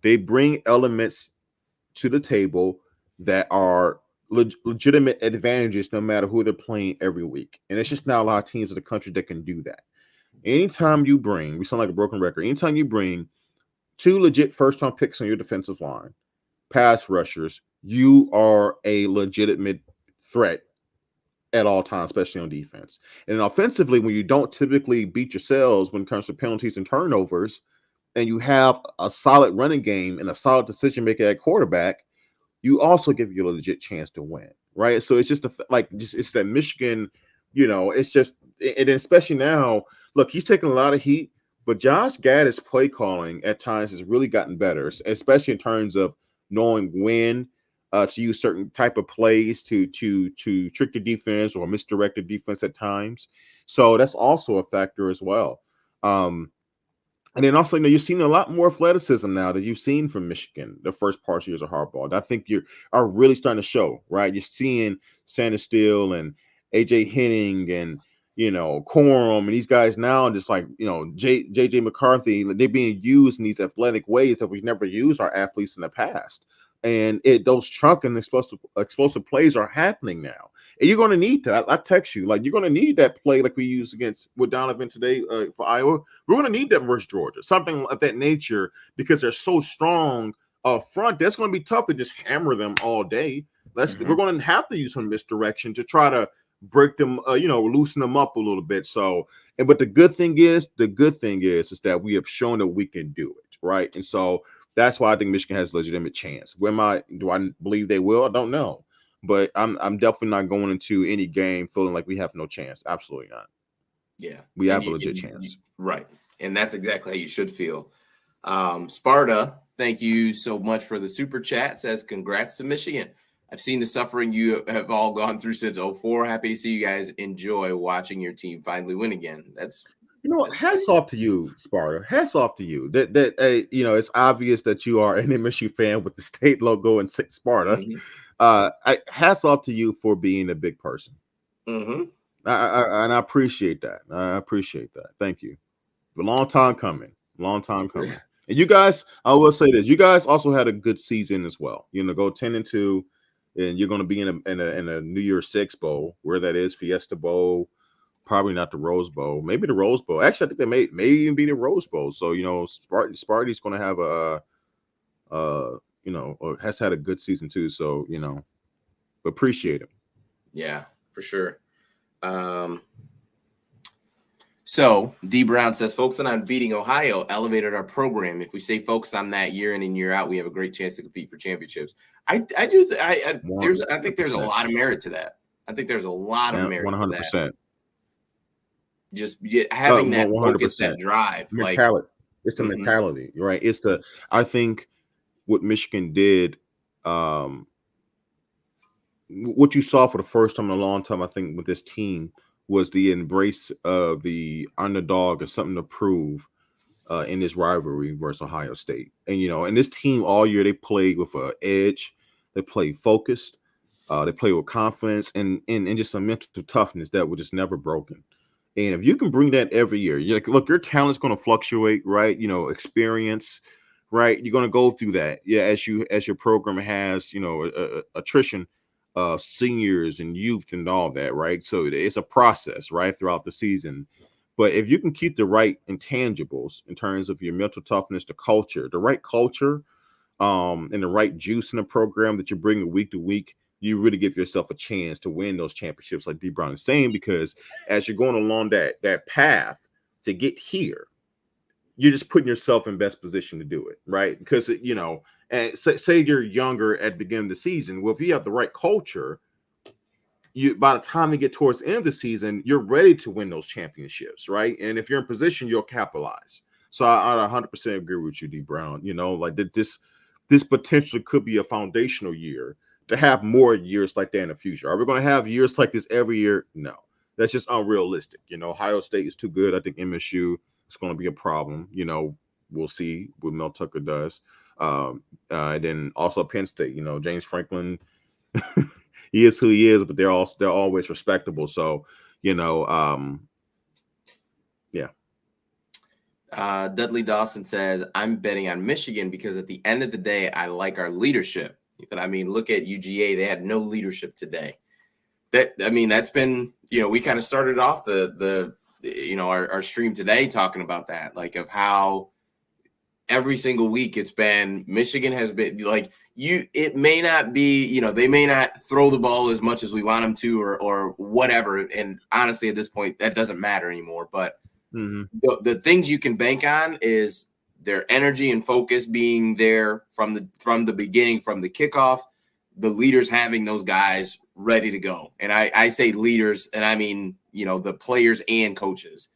They bring elements to the table that are legitimate advantages no matter who they're playing every week. And it's just not a lot of teams in the country that can do that. Anytime you bring, we sound like a broken record, anytime you bring two legit first round picks on your defensive line, pass rushers, you are a legitimate threat at all times, especially on defense. And offensively, when you don't typically beat yourselves when it comes to penalties and turnovers, and you have a solid running game and a solid decision maker at quarterback, you also give you a legit chance to win, right? So it's just it's that Michigan, it's just, and especially now, look, he's taking a lot of heat, but Josh Gaddis' play calling at times has really gotten better, especially in terms of knowing when to use certain type of plays to trick the defense or misdirect the defense at times. So that's also a factor as well. And then also, you've seen a lot more athleticism now that you've seen from Michigan the first part of years of Harbaugh. And I think you are really starting to show, right? You're seeing Sanders Steele and AJ Henning and Corum and these guys now, just like JJ McCarthy, they're being used in these athletic ways that we've never used our athletes in the past. And those chunk and explosive plays are happening now. And you're going to need that. I text you, like, you're going to need that play like we used with Donovan today for Iowa. We're going to need that versus Georgia, something of that nature, because they're so strong up front. That's going to be tough to just hammer them all day. We're going to have to use some misdirection to try to break them, loosen them up a little bit. So, but the good thing is that we have shown that we can do it, right? And so that's why I think Michigan has a legitimate chance. Do I believe they will? I don't know. But I'm definitely not going into any game feeling like we have no chance. Absolutely not. Yeah. We have a legit chance. Right. And that's exactly how you should feel. Sparta, thank you so much for the super chat. Says, congrats to Michigan. I've seen the suffering you have all gone through since 2004. Happy to see you guys enjoy watching your team finally win again. That's hats off to you, Sparta. Hats off to you. That it's obvious that you are an MSU fan with the state logo and Sparta. Hats off to you for being a big person. And I appreciate that. Thank you. A long time coming. And you guys, I will say this: you guys also had a good season as well. Go 10-2, and you're going to be in a New Year's Six bowl, where that is, Fiesta Bowl. Probably not the Rose Bowl. Maybe the Rose Bowl. Actually, I think they may even be the Rose Bowl. So Sparty's going to have has had a good season too. So appreciate it. Yeah, for sure. So D Brown says, focusing on beating Ohio elevated our program. If we stay focused on that year in and year out, we have a great chance to compete for championships. I think there's a lot of merit to that. I think there's a lot of merit 100%. To that. Just having that 100%. Focus, that drive. Mentality. It's the mentality, right? I think what Michigan did, what you saw for the first time in a long time, I think, with this team was the embrace of the underdog and something to prove in this rivalry versus Ohio State. And, and this team all year, they played with an edge. They played focused. They played with confidence and just a mental toughness that was just never broken. And if you can bring that every year, look, your talent's going to fluctuate, right? Experience, right? You're going to go through that. Yeah, as your program has, attrition of seniors and youth and all that, right? So it's a process, right, throughout the season. But if you can keep the right intangibles in terms of your mental toughness, the right culture, and the right juice in the program that you're bringing week to week, you really give yourself a chance to win those championships, like D Brown is saying, because as you're going along that path to get here, you're just putting yourself in best position to do it, right? Because, and say you're younger at the beginning of the season. Well, if you have the right culture, by the time you get towards the end of the season, you're ready to win those championships, right? And if you're in position, you'll capitalize. So I 100% agree with you, D Brown. Like this potentially could be a foundational year to have more years like that in the future. Are we going to have years like this every year? No, that's just unrealistic. Ohio State is too good. I think MSU is going to be a problem. We'll see what Mel Tucker does. And then also Penn State, James Franklin, he is who he is, but they're always respectable. So, yeah. Dudley Dawson says, I'm betting on Michigan because at the end of the day, I like our leadership. But I mean, look at UGA. They had no leadership today. That's been, we kind of started off our stream today talking about that, like of how every single week it's been Michigan has been like it may not be, they may not throw the ball as much as we want them to or whatever. And honestly, at this point, that doesn't matter anymore. But the things you can bank on is their energy and focus being there from the beginning, from the kickoff, the leaders having those guys ready to go. And I say leaders, and I mean, the players and coaches.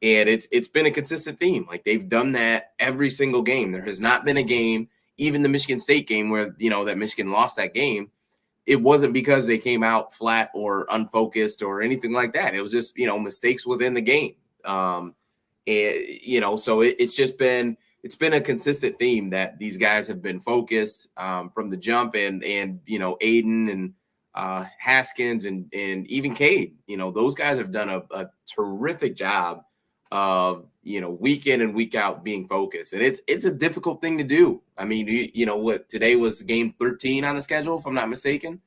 And it's been a consistent theme. Like they've done that every single game. There has not been a game, even the Michigan State game where, that Michigan lost that game. It wasn't because they came out flat or unfocused or anything like that. It was just, mistakes within the game. So it's been a consistent theme that these guys have been focused from the jump, and Aiden and Haskins and even Cade, those guys have done a terrific job of, week in and week out being focused. And it's a difficult thing to do. I mean, today was game 13 on the schedule, if I'm not mistaken.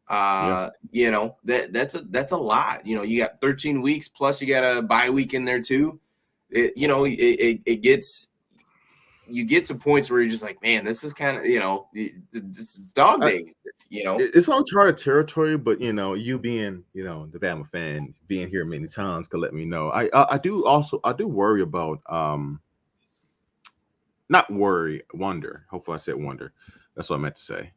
That's a lot. You got 13 weeks plus you got a bye week in there too. You get to points where you're just like, man, this is kind of, this dog days, It's uncharted territory, but you being, the Bama fan, being here many times could let me know. I do worry about not worry, wonder. Hopefully I said wonder. That's what I meant to say.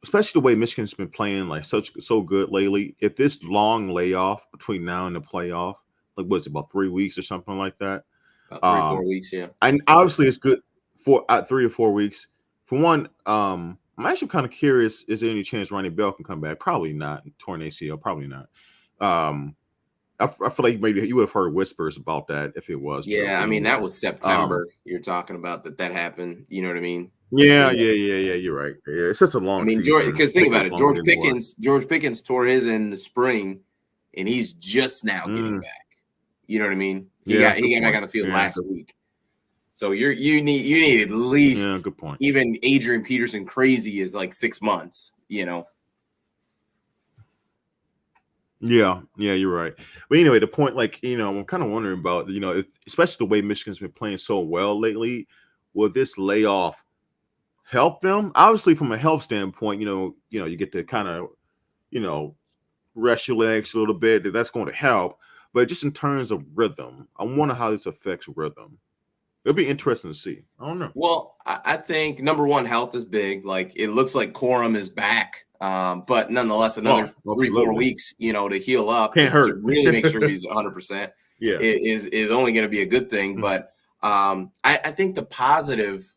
Especially the way Michigan's been playing like so good lately, if this long layoff between now and the playoff, like what's it, about 3 weeks or something like that? About 3-4 weeks, yeah. And obviously it's good for 3 or 4 weeks. For one, I'm actually kind of curious, is there any chance Ronnie Bell can come back? Probably not. Torn ACL, probably not. I feel like maybe you would have heard whispers about that if it was. Yeah, true. I mean, that was September. You're talking about that happened. You know what I mean? Yeah. You're right. Yeah, it's just a long season. Because think about it. George Pickens tore his in the spring, and he's just now getting back. You know what I mean? He got back on the field last week. So you need at least good point. Even Adrian Peterson crazy is like 6 months. Yeah, you're right. But anyway, the point, like, I'm kind of wondering about, especially the way Michigan's been playing so well lately, will this layoff help them? Obviously, from a health standpoint, you get to kind of, rest your legs a little bit. That's going to help. But just in terms of rhythm, I wonder how this affects rhythm. It'll be interesting to see. I don't know. Well, I think number one, health is big. Like it looks like Corum is back, but nonetheless, another 3-4 weeks, to heal up to really make sure he's 100%. Yeah, is only going to be a good thing. Mm-hmm. But I think the positive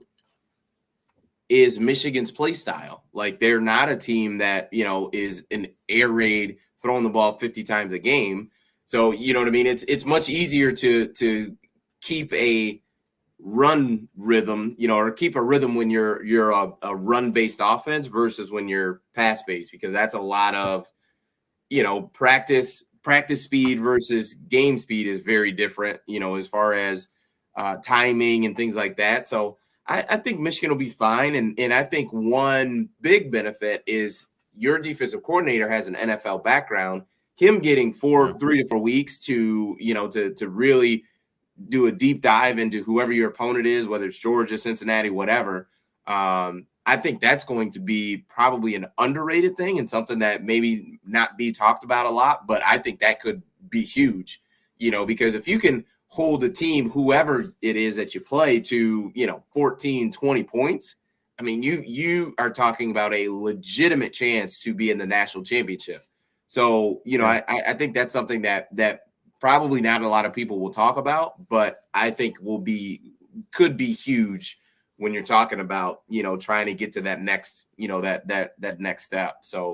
is Michigan's play style. Like they're not a team that is an air raid throwing the ball 50 times a game. So you know what I mean. It's much easier to keep a run rhythm, or keep a rhythm when you're a run-based offense versus when you're pass-based, because that's a lot of, practice speed versus game speed is very different, as far as timing and things like that. So I think Michigan will be fine. And I think one big benefit is your defensive coordinator has an NFL background. Him getting 3 to 4 weeks to really do a deep dive into whoever your opponent is, whether it's Georgia, Cincinnati, whatever. I think that's going to be probably an underrated thing and something that maybe not be talked about a lot, but I think that could be huge, because if you can hold a team, whoever it is that you play, to, 14, 20 points, I mean, you are talking about a legitimate chance to be in the national championship. So, I think that's something that probably not a lot of people will talk about, but I think could be huge when you're talking about, trying to get to that next, that next step. So